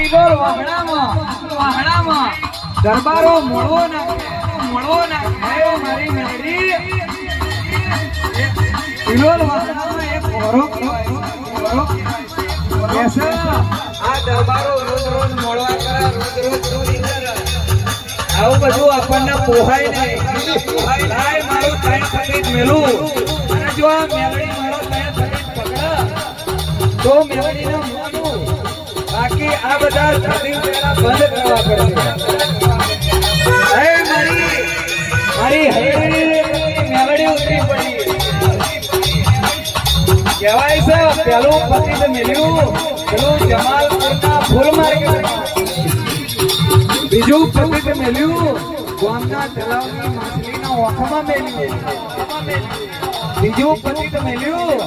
Igor વાહણામાં દરબારો મોળો નાખે મારી મેળી ઈગોર વાહણામાં એક ઓરો આ દરબારો રોજ મોળવા કરે રોજ ચોરી કરે આવું બધું આપણને પોહાય નહીં લાય મારું ટાઈમ ફરીદ મેલું અને જો આ મેળડી મારો ટાઈમ ફરીદ પકડા તો મેળડીને મોનું બાકી આ બધા ધરી પેલા બંધ કરવા પડશે એ મારી હૈયાની મેળડી ઉતરી પડી કહેવાય છે પેલું ફરીદ મેલ્યું પેલું જમાલપુરના ફૂલ માર્કેટમાં બીજું ફરીદ મેલ્યું ગામના તળાવની માછલીના ઓખમાં મેલ્યું બીજું ફરીદ મેલ્યું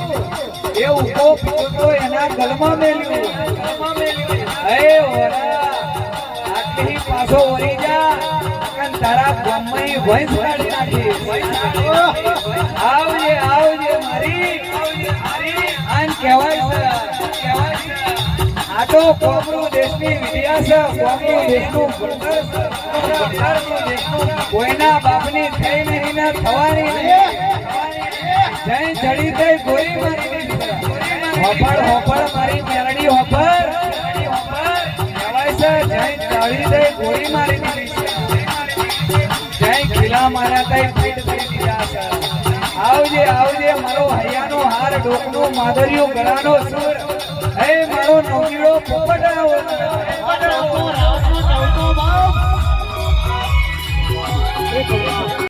એ ઉભો પીતો એના ગલમાં મેલ્યું એ ઓરા આટલી પાછો ઓરી જા અને તારા ગામમાં ભેંસ કાઢી નાખી આવજે મારી આન કહેવાય છે આ તો કોમરૂ દેશની વિદ્યા છે કોમરૂ દેશનું કોઈના બાપની થઈ નહીં ને થવાની નહીં જઈ ચડી થઈ ગોળી મારી હોફળ મારી મેલડી હોફળ કહેવાય છે જઈ ચડી થઈ ગોળી મારી જઈ ખીલા મારા થઈ ફીટ થઈ દીધા છે આવજે મારો હૈયાનો હાર ડોકનો માદરિયો ગળાનો સુર હે મારો નવજીડો પોપટ